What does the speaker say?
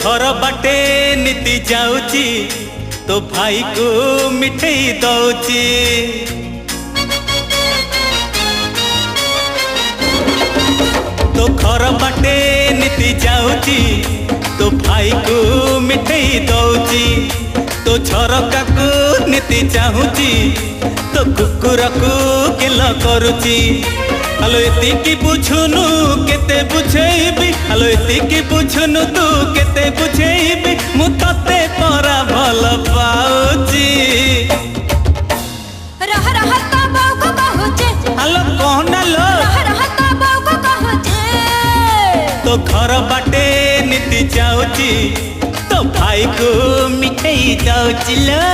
घर बाटे नीति जाऊची तो भाई को मिठाई दौची। तो घर बाटे नीति जाऊची तो भाई को मिठाई दौची। तो झरका को नीति चाहूची तो कुकुर को गेल करुची। आलो एतिकी बुझुनु केते बुझेबी, आलो एतिकी बुझुनु तू केते बुझेबी, मु तते परा भल पाउची। रह रह तो बाऊ को कहूचे, आलो कहना लो रह रह तो बाऊ को कहूचे। तो घर बाटे नीति जाऊची तो भाई को मिठाई दौची लो।